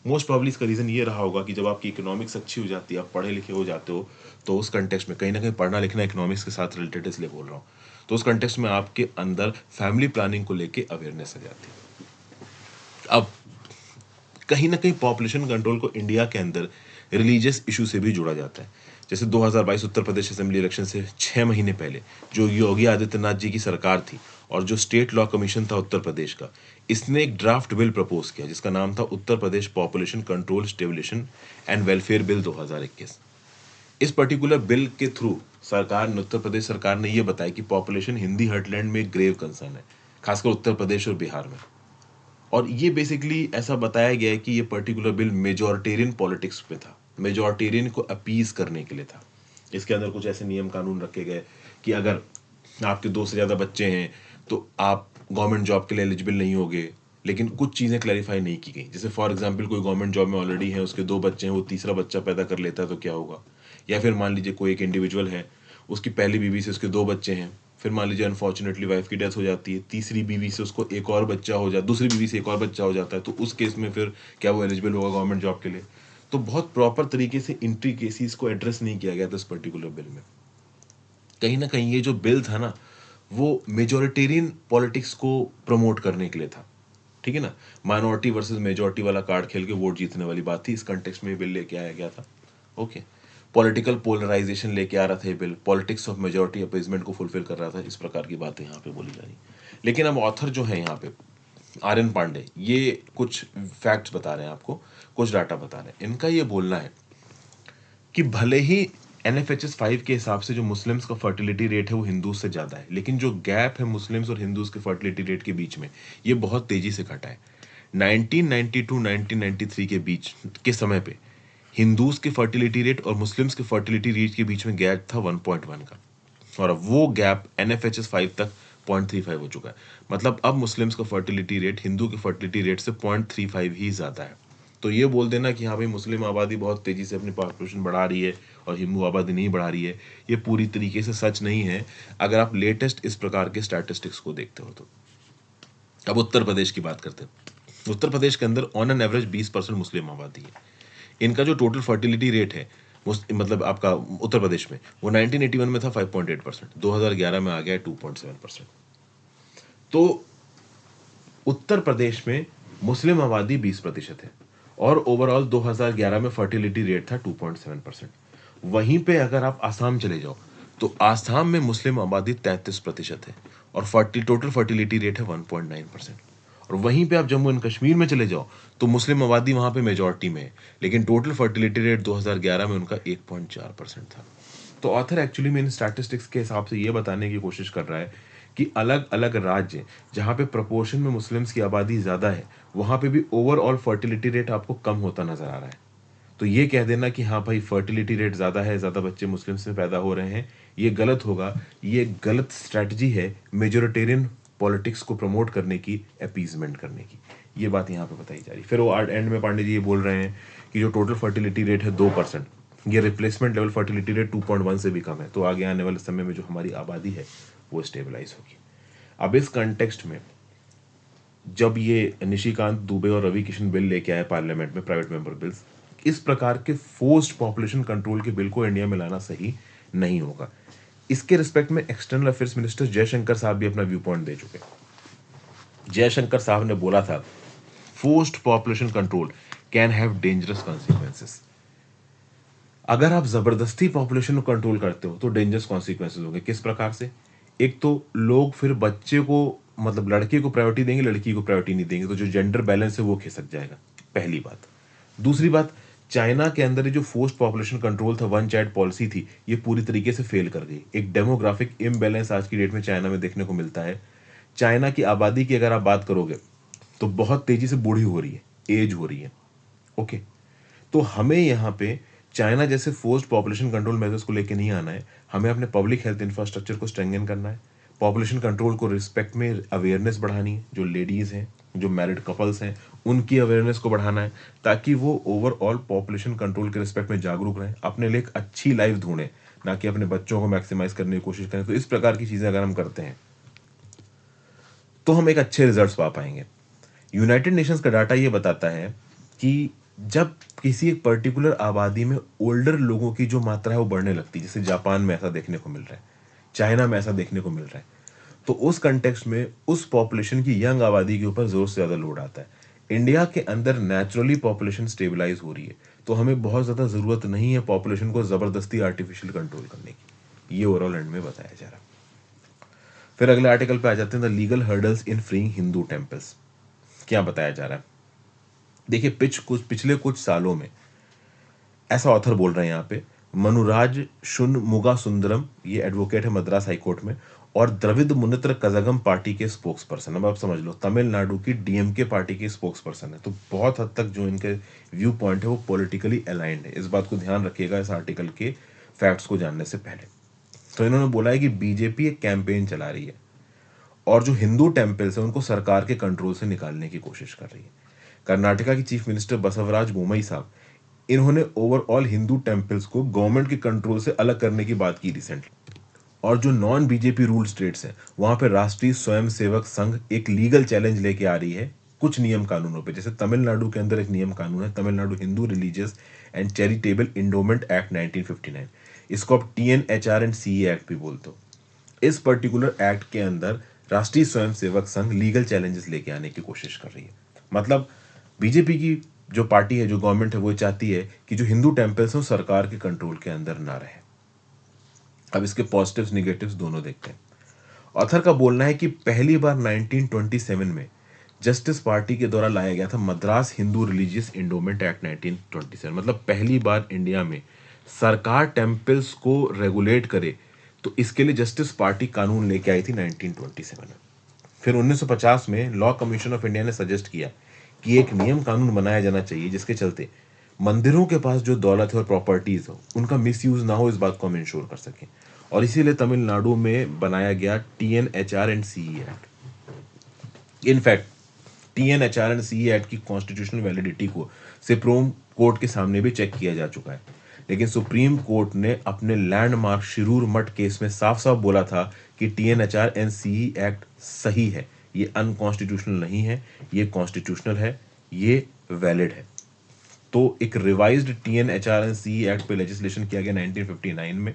A: मोस्ट प्रॉब्ली इसका रीज़न ये रहा होगा कि जब आपकी इकोनॉमिक्स अच्छी हो जाती है, आप पढ़े लिखे हो जाते हो, तो उस कंटेक्स्ट में कहीं ना कहीं पढ़ना लिखना इकोनॉमिक्स के साथ रिलेटेड इसलिए बोल रहा हूँ, तो उस कंटेक्स्ट में आपके अंदर फैमिली प्लानिंग को लेके अवेयरनेस आ जाती है। अब कहीं ना कहीं पॉपुलेशन कंट्रोल को इंडिया के अंदर रिलीजियस इशू से भी जोड़ा जाता है। जैसे 2022 उत्तर प्रदेश असेंबली इलेक्शन से 6 महीने पहले जो योगी आदित्यनाथ जी की सरकार थी और जो स्टेट लॉ कमीशन था उत्तर प्रदेश का, इसने एक ड्राफ्ट बिल प्रपोज किया जिसका नाम था Uttar Pradesh population control stabilization and welfare bill 2021। इस पर्टिकुलर बिल के थ्रू सरकार ने, उत्तर प्रदेश सरकार ने, यह बताया कि पॉपुलेशन हिंदी हर्टलैंड में एक ग्रेव कंसर्न है, खासकर उत्तर प्रदेश और बिहार में। और ये बेसिकली ऐसा बताया गया है कि ये पर्टिकुलर बिल मेजॉरिटेरियन पॉलिटिक्स पे था, मेजॉरिटेरियन को अपीज करने के लिए था। इसके अंदर कुछ ऐसे नियम कानून रखे गए कि अगर आपके 2 से ज़्यादा बच्चे हैं तो आप गवर्नमेंट जॉब के लिए एलिजिबल नहीं होगे। लेकिन कुछ चीज़ें क्लैरिफाई नहीं की गई, जैसे फॉर एग्जांपल कोई गवर्नमेंट जॉब में ऑलरेडी है, उसके 2 बच्चे हैं, वो तीसरा बच्चा पैदा कर लेता है तो क्या होगा। या फिर मान लीजिए कोई एक इंडिविजुअल है, उसकी पहली बीवी से उसके 2 बच्चे हैं, फिर मान लीजिए अनफॉर्चुनेटली वाइफ की डेथ हो जाती है, तीसरी बीवी से उसको एक और बच्चा हो जाता, दूसरी बीवी से एक और बच्चा हो जाता है, तो उस केस में फिर क्या वो एलिजिबल होगा गवर्नमेंट जॉब के लिए। तो बहुत प्रॉपर तरीके से इंट्री केसेस को एड्रेस नहीं किया गया था इस पर्टिकुलर बिल में। कहीं ना कहीं ये जो बिल था ना, वो मेजॉरिटेरियन पॉलिटिक्स को प्रमोट करने के लिए था। ठीक है ना, माइनॉरिटी वर्सेस मेजॉरिटी वाला कार्ड खेल के वोट जीतने वाली बात थी। इस कंटेक्स्ट में ये बिल लेके आया गया था। ओके, पॉलिटिकल पोलराइजेशन लेके आ रहा था ये bill, politics of majority appeasement को फुलफिल कर रहा था। इस प्रकार की बातें यहाँ पे बोली जा रही। लेकिन अब ऑथर जो है यहाँ पे आर.एन. पांडे, ये कुछ फैक्ट्स बता रहे हैं आपको, कुछ डाटा बता रहे हैं। इनका ये बोलना है कि भले ही NFHS 5 के हिसाब से जो मुस्लिम्स का फर्टिलिटी रेट है वो हिंदूज से ज़्यादा है, लेकिन जो गैप है मुस्लिम्स और हिंदूज के फर्टिलिटी रेट के बीच में, ये बहुत तेज़ी से घटा है। 1992-1993 के बीच के समय पे हिंदूज के फर्टिलिटी रेट और मुस्लिम्स के फर्टिलिटी रेट के बीच में गैप था 1.1 का, और अब वो गैप NFHS 5 तक 0.35 हो चुका है। मतलब अब मुस्लिम्स का फर्टिलिटी रेट हिंदू के फर्टिलिटी रेट से 0.35 ही ज़्यादा है। तो ये बोल देना कि हाँ भाई मुस्लिम आबादी बहुत तेज़ी से अपनी पॉपुलेशन बढ़ा रही है और हिंदू आबादी नहीं बढ़ा रही है, ये पूरी तरीके से सच नहीं है अगर आप लेटेस्ट इस प्रकार के स्टैटिस्टिक्स को देखते हो तो। अब उत्तर प्रदेश की बात करते हैं। उत्तर प्रदेश के अंदर ऑन एन एवरेज 20% मुस्लिम आबादी है। इनका जो टोटल फर्टिलिटी रेट है मतलब आपका उत्तर प्रदेश में, वो 1981 में था 5.8%, 2011 में आ गया 2.7%। तो उत्तर प्रदेश में मुस्लिम आबादी 20% है और ओवरऑल 2011 में फर्टिलिटी रेट था 2.7%। वहीं पे अगर आप आसाम चले जाओ तो आसाम में मुस्लिम आबादी 33% है और टोटल फर्टिलिटी रेट है 1.9%। और वहीं पे आप जम्मू एंड कश्मीर में चले जाओ तो मुस्लिम आबादी वहां पे मेजॉरिटी में है, लेकिन टोटल फर्टिलिटी रेट 2011 में उनका 1.4% था। तो ऑथर एक्चुअली में इन स्टैटिस्टिक्स के हिसाब से ये बताने की कोशिश कर रहा है कि अलग अलग राज्य जहाँ पे प्रपोर्शन में मुस्लिम्स की आबादी ज़्यादा है, वहाँ पे भी ओवरऑल फर्टिलिटी रेट आपको कम होता नजर आ रहा है। तो ये कह देना कि हाँ भाई फर्टिलिटी रेट ज़्यादा है, ज़्यादा बच्चे मुस्लिम्स में पैदा हो रहे हैं, ये गलत होगा। ये गलत स्ट्रैटेजी है मेजोरिटेरियन पॉलिटिक्स को प्रमोट करने की, अपीजमेंट करने की। ये बात यहाँ पे बताई जा रही। फिर वो एंड में पांडे जी ये बोल रहे हैं कि जो टोटल फर्टिलिटी रेट है 2%, ये रिप्लेसमेंट लेवल फर्टिलिटी रेट 2.1 से भी कम है, तो आगे आने वाले समय में जो हमारी आबादी है वो स्टेबलाइज होगी। अब इस कंटेक्स्ट में जब ये निशिकांत दुबे और रवि किशन बिल लेके आए पार्लियामेंट में, प्राइवेट मेंबर बिल्स, इस प्रकार के फोर्स्ड पॉपुलेशन कंट्रोल के बिल को इंडिया में लाना सही नहीं होगा। इसके रिस्पेक्ट में एक्सटर्नल अफेयर्स मिनिस्टर जयशंकर साहब भी अपना व्यू पॉइंट दे चुके हैं। जयशंकर साहब ने बोला था forced population control can have dangerous consequences. अगर आप जबरदस्ती पॉपुलेशन को कंट्रोल करते हो तो डेंजरस कॉन्सिक्वेंसेस होंगे। किस प्रकार से? एक तो लोग फिर बच्चे को, मतलब लड़के को प्रायोरिटी देंगे, लड़की को प्रायोरिटी नहीं देंगे, तो जो जेंडर बैलेंस है वो खिसक जाएगा, पहली बात। दूसरी बात, चाइना के अंदर ये जो फोर्स्ड पॉपुलेशन कंट्रोल था, वन चाइल्ड पॉलिसी थी, ये पूरी तरीके से फेल कर गई। एक डेमोग्राफिक इम्बैलेंस आज की डेट में चाइना में देखने को मिलता है। चाइना की आबादी की अगर आप बात करोगे तो बहुत तेजी से बूढ़ी हो रही है, एज हो रही है। ओके, तो हमें यहाँ पे चाइना जैसे फोर्स्ड पॉपुलेशन कंट्रोल मेजर्स को लेके नहीं आना है। हमें अपने पब्लिक हेल्थ इंफ्रास्ट्रक्चर को स्ट्रेंथन करना है, पॉपुलेशन कंट्रोल को रिस्पेक्ट में अवेयरनेस बढ़ानी है, जो लेडीज हैं, जो मैरिड कपल्स हैं, उनकी अवेयरनेस को बढ़ाना है, ताकि वो ओवरऑल पॉपुलेशन कंट्रोल के रिस्पेक्ट में जागरूक रहें, अपने लिए एक अच्छी लाइफ ढूंढें, ना कि अपने बच्चों को मैक्सिमाइज करने की कोशिश करें। तो इस प्रकार की चीजें अगर हम करते हैं तो हम एक अच्छे रिजल्ट्स पा पाएंगे। यूनाइटेड नेशंस का डाटा ये बताता है कि जब किसी एक पर्टिकुलर आबादी में ओल्डर लोगों की जो मात्रा है वो बढ़ने लगती है, जैसे जापान में ऐसा देखने को मिल रहा है, चाइना में ऐसा देखने को मिल रहा है, तो उस कंटेक्स्ट में उस पॉपुलेशन की यंग आबादी के ऊपर जोर से ज्यादा लोड आता है। इंडिया के अंदर नेचुरली पॉपुलेशन स्टेबलाइज हो रही है, तो हमें बहुत ज्यादा जरूरत नहीं है पॉपुलेशन को जबरदस्ती आर्टिफिशियल कंट्रोल करने की। ये ओवरऑल एंड में बताया जा रहा है। फिर अगले आर्टिकल पे आ जाते हैं, the legal hurdles in freeing Hindu temples. क्या बताया जा रहा है? देखिए, पिछले कुछ सालों में, ऐसा ऑथर बोल रहे हैं यहाँ पे, मनुराज शुनमुगा सुंदरम, ये एडवोकेट है मद्रास हाईकोर्ट में, और द्रविड मुनित्र कजगम पार्टी के स्पोक्स पर्सन। अब आप समझ लो, तमिलनाडु की डीएमके पार्टी के स्पोक्स पर्सन है, तो बहुत हद तक जो इनके व्यू पॉइंट है वो पॉलिटिकली अलाइंड है। इस बात को ध्यान रखिएगा इस आर्टिकल के फैक्ट्स को जानने से पहले। तो इन्होंने बोला है कि बीजेपी एक कैंपेन चला रही है और जो हिंदू टेम्पल्स हैं उनको सरकार के कंट्रोल से निकालने की कोशिश कर रही है। कर्नाटका की चीफ मिनिस्टर बसवराज बोमई साहब, इन्होंने ओवरऑल हिंदू टेम्पल्स को गवर्नमेंट के कंट्रोल से अलग करने की बात की रिसेंटली। और जो नॉन बीजेपी रूल स्टेट्स हैं वहां पे राष्ट्रीय स्वयंसेवक संघ एक लीगल चैलेंज लेके आ रही है कुछ नियम कानूनों पे। जैसे तमिलनाडु के अंदर एक नियम कानून है, Tamil Nadu Hindu religious and charitable endowment act 1959, इसको आप TNHR एंड CE एक्ट भी बोलते हो। इस पर्टिकुलर एक्ट के अंदर राष्ट्रीय स्वयंसेवक संघ लीगल चैलेंजेस लेके आने की कोशिश कर रही है। मतलब बीजेपी की जो पार्टी है, जो गवर्नमेंट है, वो चाहती है कि जो हिंदू टेम्पल्स हैं सरकार के कंट्रोल के अंदर ना रहे। अब इसके पॉजिटिव्स निगेटिव्स दोनों देखते हैं। ऑथर का बोलना है कि पहली बार 1927 में जस्टिस पार्टी के द्वारा लाया गया था Madras Hindu religious endowment act 1927। मतलब पहली बार इंडिया में सरकार टेम्पल्स को रेगुलेट करे, तो इसके लिए जस्टिस पार्टी कानून लेके आई थी 1927 में। फिर 1950 में लॉ कमीशन ऑफ इंडिया ने सजेस्ट किया कि एक नियम कानून बनाया जाना चाहिए जिसके चलते मंदिरों के पास जो दौलत है और प्रॉपर्टीज हो उनका मिसयूज ना हो, इस बात को हम इंश्योर कर सकें। और इसीलिए तमिलनाडु में बनाया गया TNHR and CE act. In fact TNHR and CE act की कॉन्स्टिट्यूशनल वैलिडिटी को सुप्रीम कोर्ट के सामने भी चेक किया जा चुका है, लेकिन सुप्रीम कोर्ट ने अपने लैंडमार्क शिरूर मठ केस में साफ साफ बोला था कि TNHR एंड CE एक्ट सही है, ये अनकॉन्स्टिट्यूशनल नहीं है, ये कॉन्स्टिट्यूशनल है, ये वैलिड है। तो एक revised TNHR and CE act पे लेजिस्लेशन किया गया 1959 में,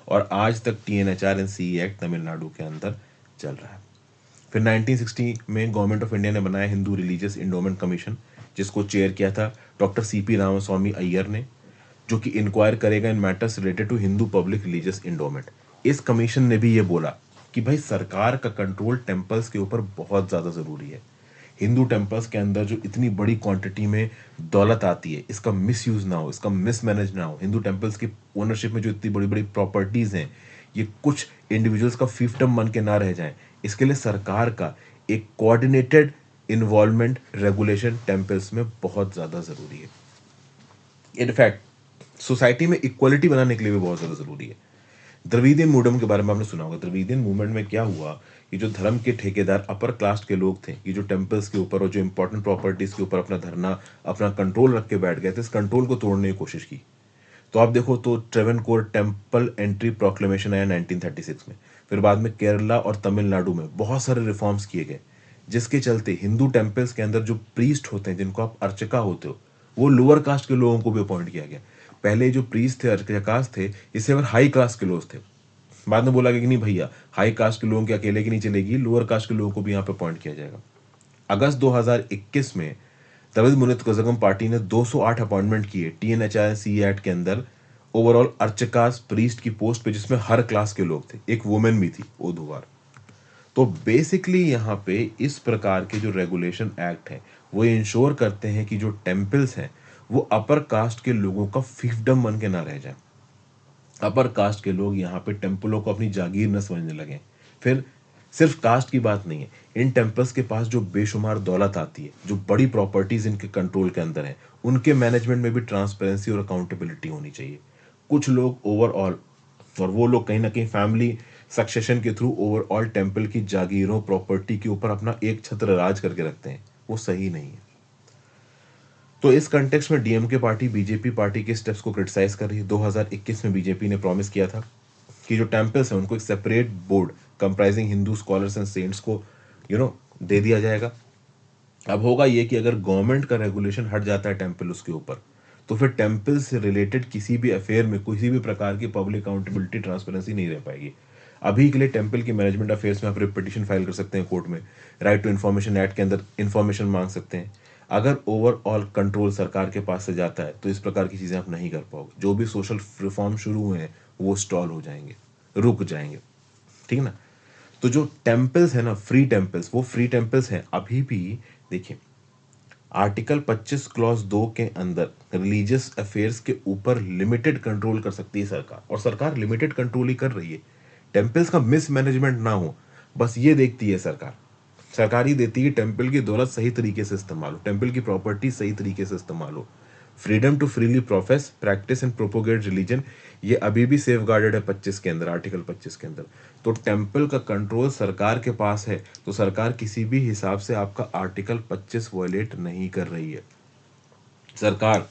A: और आज तक TNHR and CE act Tamil Nadu के अंदर चल रहा है। फिर 1960 में गवर्नमेंट ऑफ इंडिया ने बनाया हिंदू रिलीजियस इंडोमेंट कमीशन, जिसको चेयर किया था डॉक्टर CP रामास्वामी अय्यर ने, जो कि इंक्वायर करेगा in matters related to Hindu public religious endowment. इस कमीशन ने भी ये बोला कि भाई सरकार का कंट्रोल टेम्पल्स के ऊपर बहुत ज़्यादा ज़रूरी है। हिंदू टेम्पल्स के अंदर जो इतनी बड़ी क्वांटिटी में दौलत आती है, इसका मिसयूज ना हो, इसका मिसमैनेज ना हो। हिंदू टेम्पल्स की ओनरशिप में जो इतनी बड़ी बड़ी प्रॉपर्टीज हैं, ये कुछ इंडिविजुअल्स का फिefdom बन के ना रह जाएं, इसके लिए सरकार का एक कोऑर्डिनेटेड इन्वॉल्वमेंट रेगुलेशन टेम्पल्स में बहुत ज़्यादा ज़रूरी है। इनफैक्ट सोसाइटी में इक्वलिटी बनाने के लिए भी बहुत ज़्यादा ज़रूरी है। द्रविडियन मूवमेंट के बारे में आपने सुना होगा। द्रविडियन मूवमेंट में क्या हुआ कि जो धर्म के ठेकेदार अपर कास्ट के लोग थे, ये जो टेम्पल्स के ऊपर और जो इंपॉर्टेंट प्रॉपर्टीज के ऊपर अपना धरना, अपना कंट्रोल रख के बैठ गए थे, इस कंट्रोल को तोड़ने की कोशिश की। तो आप देखो तो ट्रेवनकोर टेम्पल एंट्री प्रोक्लेमेशन आया 1936 में। फिर बाद में केरला और तमिलनाडु में बहुत सारे रिफॉर्म्स किए गए, जिसके चलते हिंदू टेम्पल्स के अंदर जो प्रीस्ट होते हैं, जिनको आप अर्चका होते हो, वो लोअर कास्ट के लोगों को भी अपॉइंट किया गया। पहले जो प्रीस्ट थे, अर्चकास थे, इससे अगर हाई क्लास के लोग थे। बाद में बोला गया कि नहीं भैया, हाई कास्ट के लोगों के अकेले की नहीं चलेगी, लोअर कास्ट के लोगों को भी यहाँ पे अपॉइंट किया जाएगा। अगस्त 2021 में तविद मुनित कजगम पार्टी ने 208 अपॉइंटमेंट किए TNHRC एक्ट के अंदर ओवरऑल अर्चकास प्रीस्ट की पोस्ट पे, जिसमें हर क्लास के लोग थे, एक वुमेन भी थी, ओधुवार। तो बेसिकली यहाँ पे इस प्रकार के जो रेगुलेशन एक्ट है वो इंश्योर करते हैं कि जो टेम्पल्स हैं वो अपर कास्ट के लोगों का फिefdom बन के ना रह जाए। अपर कास्ट के लोग यहाँ पे टेम्पलों को अपनी जागीर न समझने लगे। फिर सिर्फ कास्ट की बात नहीं है, इन टेम्पल्स के पास जो बेशुमार दौलत आती है, जो बड़ी प्रॉपर्टीज इनके कंट्रोल के अंदर है, उनके मैनेजमेंट में भी ट्रांसपेरेंसी और अकाउंटेबिलिटी होनी चाहिए। कुछ लोग ओवरऑल, और वो लोग कहीं ना कहीं फैमिली सक्सेशन के थ्रू ओवरऑल टेम्पल की जागीरों, प्रॉपर्टी के ऊपर अपना एक छत्र राज करके रखते हैं, वो सही नहीं है। तो इस कंटेक्स्ट में डीएमके पार्टी बीजेपी पार्टी के स्टेप्स को क्रिटिसाइज कर रही है। 2021 में बीजेपी ने प्रॉमिस किया था कि जो टेम्पल्स हैं उनको एक separate board comprising Hindu scholars and cents को दे दिया जाएगा। अब होगा ये कि अगर गवर्नमेंट का रेगुलेशन हट जाता है टेम्पल उसके ऊपर, तो फिर टेम्पल से रिलेटेड किसी भी अफेयर में किसी भी प्रकार की पब्लिक अकाउंटेबिलिटी, ट्रांसपेरेंसी नहीं रह पाएगी। अभी के लिए टेम्पल की मैनेजमेंट अफेयर्स में आप पिटिशन फाइल कर सकते हैं कोर्ट में, राइट टू इन्फॉर्मेशन एक्ट के अंदर इन्फॉर्मेशन मांग सकते हैं। अगर ओवरऑल कंट्रोल सरकार के पास से जाता है तो इस प्रकार की चीज़ें आप नहीं कर पाओगे। जो भी सोशल रिफॉर्म शुरू हुए हैं वो स्टॉल हो जाएंगे, रुक जाएंगे, ठीक है ना। तो जो टेम्पल्स है ना, फ्री टेम्पल्स, वो फ्री टेम्पल्स हैं अभी भी। देखिए, आर्टिकल 25 क्लॉज 2 के अंदर रिलीजियस अफेयर्स के ऊपर लिमिटेड कंट्रोल कर सकती है सरकार, और सरकार लिमिटेड कंट्रोल ही कर रही है। टेम्पल्स का मिसमैनेजमेंट ना हो, बस ये देखती है सरकार। सरकार ही देती है कि टेम्पल की दौलत सही तरीके से इस्तेमाल हो, टेम्पल की प्रॉपर्टी सही तरीके से इस्तेमाल हो। Freedom to freely profess, practice and propagate religion, ये अभी भी सेफ गार्डेड है 25 के अंदर, आर्टिकल 25 के अंदर। तो टेम्पल का कंट्रोल सरकार के पास है, तो सरकार किसी भी हिसाब से आपका आर्टिकल 25 वायलेट नहीं कर रही है। सरकार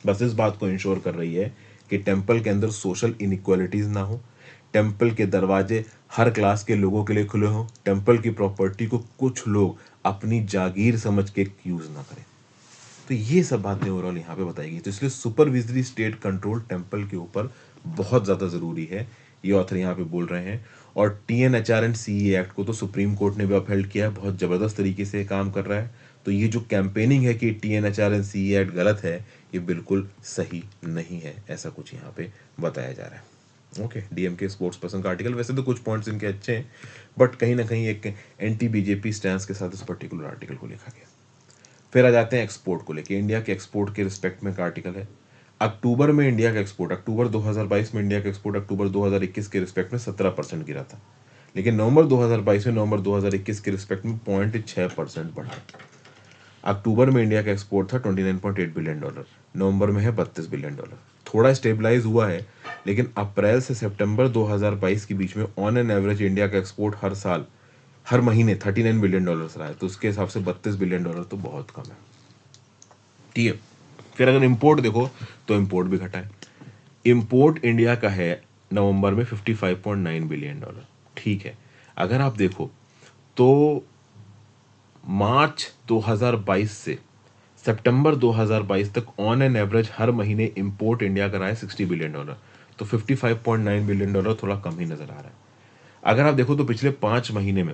A: बस इस बात को इंश्योर कर रही है कि टेम्पल के अंदर सोशल इनइक्वालिटीज ना हो, टेम्पल के दरवाजे हर क्लास के लोगों के लिए खुले हों, टेम्पल की प्रॉपर्टी को कुछ लोग अपनी जागीर समझ के यूज ना करें। तो ये सब बातें ओवरऑल यहाँ पे बताई गई। तो इसलिए सुपरविजरी स्टेट कंट्रोल टेम्पल के ऊपर बहुत ज़्यादा ज़रूरी है, ये ऑथर यहाँ पे बोल रहे हैं। और TNHR&CE एक्ट को तो सुप्रीम कोर्ट ने भी अपहेल्ड किया है, बहुत ज़बरदस्त तरीके से काम कर रहा है। तो ये जो कैंपेनिंग है कि TNHR&CE एक्ट गलत है, ये बिल्कुल सही नहीं है, ऐसा कुछ यहाँ पे बताया जा रहा है। ओके, डीएमके स्पोर्ट्स पर्सन का आर्टिकल, वैसे तो कुछ पॉइंट्स इनके अच्छे हैं, बट कहीं ना कहीं एक एंटी बीजेपी स्टैंस के साथ इस पर्टिकुलर आर्टिकल को लिखा गया। फिर आ जाते हैं एक्सपोर्ट को लेके। इंडिया के एक्सपोर्ट के रिस्पेक्ट में का आर्टिकल है। अक्टूबर में इंडिया का एक्सपोर्ट, अक्टूबर 2022 में इंडिया का एक्सपोर्ट अक्टूबर 2021 के रिस्पेक्ट में 17% गिरा था, लेकिन नवंबर 2022 में नवंबर 2021 के रिस्पेक्ट में 0.6% बढ़ा। अक्टूबर में इंडिया का एक्सपोर्ट था $29.8 बिलियन, नवंबर में है $32 बिलियन। थोड़ा स्टेबलाइज हुआ है, लेकिन अप्रैल से सितंबर 2022 के बीच में ऑन एन एवरेज इंडिया का एक्सपोर्ट हर महीने $39 बिलियन रहा है। तो उसके हिसाब से $32 बिलियन तो बहुत कम है, ठीक है। फिर अगर इंपोर्ट देखो तो इंपोर्ट भी घटा है। इंपोर्ट इंडिया का है नवंबर में $55.9 बिलियन, ठीक है। अगर आप देखो तो मार्च 2022 से सितंबर 2022 तक ऑन एन एवरेज हर महीने इंपोर्ट इंडिया का रहा है $60 बिलियन। तो $55.9 बिलियन थोड़ा कम ही नजर आ रहा है। अगर आप देखो तो पिछले 5 महीने में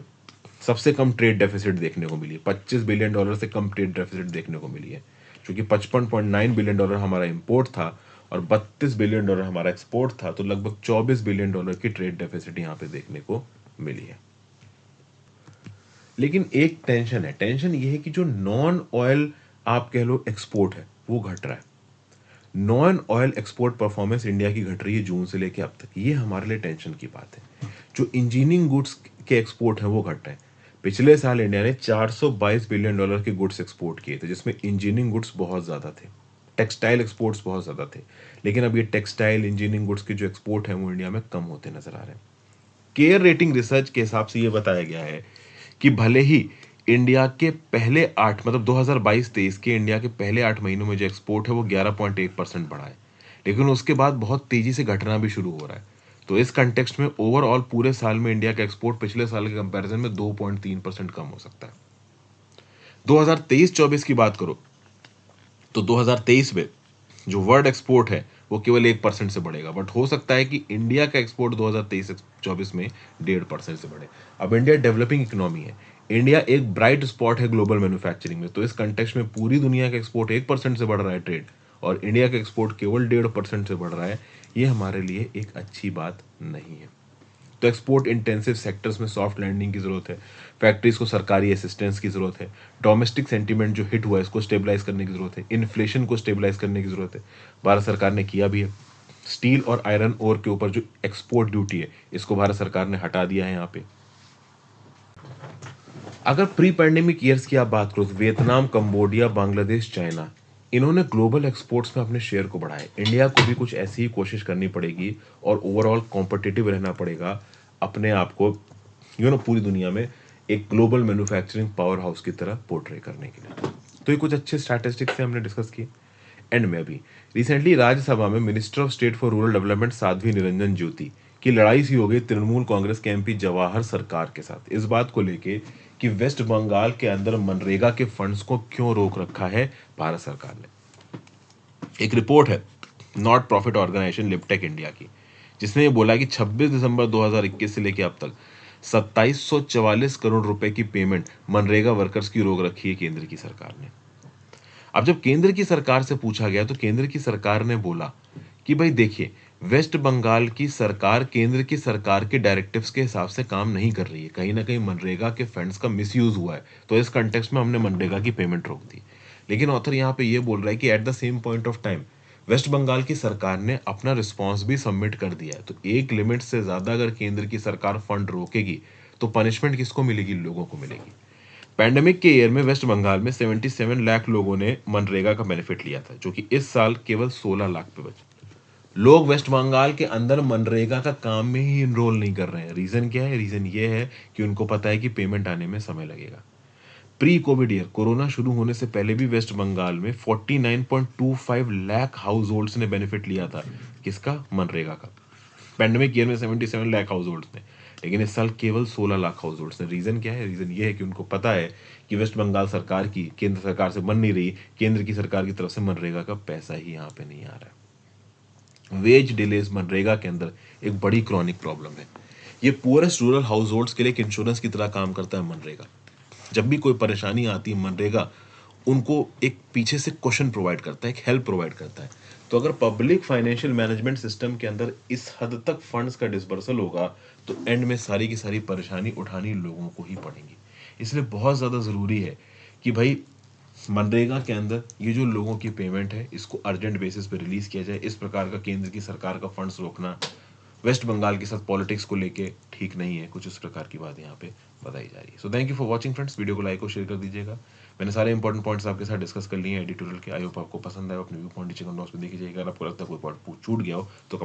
A: सबसे कम ट्रेड डेफिसिट देखने को मिली है, $25 बिलियन से कम ट्रेड डेफिसिट देखने को मिली है, क्योंकि $55.9 बिलियन हमारा इंपोर्ट था और $32 बिलियन हमारा एक्सपोर्ट था। तो लगभग $24 बिलियन की ट्रेड डेफिसिट यहाँ पे देखने को मिली है। लेकिन एक टेंशन है, टेंशन ये है कि जो नॉन ऑयल आप कह लो एक्सपोर्ट है वो घट रहा है। Non oil export performance India की घट रही है जून से लेकर अब तक, ये हमारे लिए टेंशन की बात है। जो इंजीनियरिंग गुड्स के एक्सपोर्ट हैं वो घट रहे हैं। पिछले साल इंडिया ने $422 बिलियन के गुड्स एक्सपोर्ट किए थे, जिसमें इंजीनियरिंग गुड्स बहुत ज़्यादा थे। टेक्सटाइल एक्सपोर्ट्स बहुत ज़्यादा थे, लेकिन अब ये टेक्सटाइल इंजीनियरिंग गुड्स के जो एक्सपोर्ट हैं वो इंडिया में कम होते नजर आ रहे हैं। केयर रेटिंग रिसर्च के हिसाब से ये बताया गया है कि भले ही इंडिया के पहले 8 मतलब 2022-23 के इंडिया के पहले 8 महीनों में जो एक्सपोर्ट है वो 11.1% बढ़ा है, लेकिन उसके बाद बहुत तेजी से घटना भी शुरू हो रहा है। तो इस कंटेक्स्ट में ओवरऑल पूरे साल में इंडिया का एक्सपोर्ट पिछले साल के कंपैरिजन में 2.3% कम हो सकता है। 2023-24 की बात करो तो 2023 में जो वर्ल्ड एक्सपोर्ट है वो केवल 1% से बढ़ेगा, बट हो सकता है कि इंडिया का एक्सपोर्ट 2023-24 में 1.5% से बढ़े। अब इंडिया डेवलपिंग इकोनॉमी है, इंडिया एक ब्राइट स्पॉट है ग्लोबल मैन्युफैक्चरिंग में, तो इस कंटेक्स्ट में पूरी दुनिया का एक्सपोर्ट 1% से बढ़ रहा है ट्रेड, और इंडिया का एक्सपोर्ट केवल 1.5% से बढ़ रहा है, ये हमारे लिए एक अच्छी बात नहीं है। तो एक्सपोर्ट इंटेंसिव सेक्टर्स में सॉफ्ट लैंडिंग की जरूरत है, फैक्ट्रीज को सरकारी असिस्टेंस की जरूरत है, डोमेस्टिक सेंटीमेंट जो हिट हुआ है इसको स्टेबलाइज करने की जरूरत है, इन्फ्लेशन को स्टेबलाइज करने की जरूरत है। भारत सरकार ने किया भी है। स्टील और आयरन ओर के ऊपर जो एक्सपोर्ट ड्यूटी है इसको भारत सरकार ने हटा दिया है यहाँ पे। अगर प्री पैंडेमिक ईयर्स की आप बात करो तो वियतनाम, कंबोडिया, बांग्लादेश, चाइना, इन्होंने ग्लोबल एक्सपोर्ट्स में अपने शेयर को बढ़ाया। इंडिया को भी कुछ ऐसी ही कोशिश करनी पड़ेगी और ओवरऑल कॉम्पिटिटिव रहना पड़ेगा, अपने आप को पूरी दुनिया में एक ग्लोबल मैन्युफैक्चरिंग पावर हाउस की तरह पोर्ट्रे करने के लिए। तो ये कुछ अच्छे स्टैटिस्टिक्स से हमने डिस्कस किए। एंड में भी रिसेंटली राज्यसभा में minister of state for rural development Sadhvi Niranjan Jyoti की लड़ाई सी हो गई तृणमूल कांग्रेस के एमपी जवाहर सरकार के साथ, इस बात को लेके कि वेस्ट बंगाल के अंदर मनरेगा के फंड्स को क्यों रोक रखा है भारत सरकार ने। एक रिपोर्ट है नॉट प्रॉफिट ऑर्गेनाइजेशन लिपटेक इंडिया की, जिसने ये बोला कि 26 दिसंबर 2021 से लेकर अब तक 2744 करोड़ रुपए की पेमेंट मनरेगा वर्कर्स की रोक रखी है केंद्र की सरकार ने। अब जब केंद्र की सरकार से पूछा गया तो केंद्र की सरकार ने बोला कि भाई देखिए, वेस्ट बंगाल की सरकार केंद्र की सरकार के डायरेक्टिव्स के हिसाब से काम नहीं कर रही है, कहीं ना कहीं मनरेगा के फंड्स का मिसयूज हुआ है, तो इस कंटेक्स्ट में हमने मनरेगा की पेमेंट रोक दी। लेकिन ऑथर यहाँ पे ये बोल रहा है कि at the same point of time West Bengal की सरकार ने अपना रिस्पॉन्स भी सबमिट कर दिया है, तो एक लिमिट से ज्यादा अगर केंद्र की सरकार फंड रोकेगी तो पनिशमेंट किसको मिलेगी? लोगों को मिलेगी। पैंडेमिक के ईयर में वेस्ट बंगाल में 77 लाख लोगों ने मनरेगा का बेनिफिट लिया था, जो कि इस साल केवल 16 लाख पे बचे। लोग वेस्ट बंगाल के अंदर मनरेगा का काम में ही इनरोल नहीं कर रहे हैं। रीजन क्या है? रीजन ये है कि उनको पता है कि पेमेंट आने में समय लगेगा। प्री कोविड ईयर कोरोना शुरू होने से पहले भी वेस्ट बंगाल में 49.25 लाख हाउस होल्ड्स ने बेनिफिट लिया था। किसका? मनरेगा का। पैंडेमिक ईयर में 77 लाख हाउस होल्ड्स ने, लेकिन इस साल केवल 16 लाख हाउस होल्ड्स ने। रीजन क्या है? रीजन ये है कि उनको पता है कि वेस्ट बंगाल सरकार की केंद्र सरकार से बन नहीं रही, केंद्र की सरकार की तरफ से मनरेगा का पैसा ही यहाँ पे नहीं आ रहा है। वेज डिलेज मनरेगा के अंदर एक बड़ी क्रॉनिक प्रॉब्लम है। ये पुअरेस्ट रूरल हाउस होल्ड्स के लिए एक इंश्योरेंस की तरह काम करता है मनरेगा। जब भी कोई परेशानी आती है मनरेगा उनको एक पीछे से क्वेश्चन प्रोवाइड करता है, एक हेल्प प्रोवाइड करता है। तो अगर पब्लिक फाइनेंशियल मैनेजमेंट सिस्टम के अंदर इस हद तक फंड्स का डिस्बर्सल होगा तो एंड में सारी की सारी परेशानी उठानी लोगों को ही पड़ेगी। इसलिए बहुत ज़्यादा ज़रूरी है कि भाई मनरेगा के अंदर ये जो लोगों की पेमेंट है इसको अर्जेंट बेसिस पे रिलीज किया जाए। इस प्रकार का केंद्र की सरकार का फंड्स रोकना वेस्ट बंगाल के साथ पॉलिटिक्स को लेके ठीक नहीं है। कुछ इस प्रकार की बात यहाँ पे बताई जा रही है। So thank you for watching friends. Video को लाइक और शेयर कर दीजिएगा। मैंने सारे इंपॉर्टेंट पॉइंट्स आपके साथ डिस्कस कर लिए हैं एडिटोरियल के। आई होप आपको पसंद आए। अपने व्यू पॉइंट नीचे कमेंट बॉक्स में देखिएगा। अगर आपको लगता है कोई पॉइंट छूट गया हो तो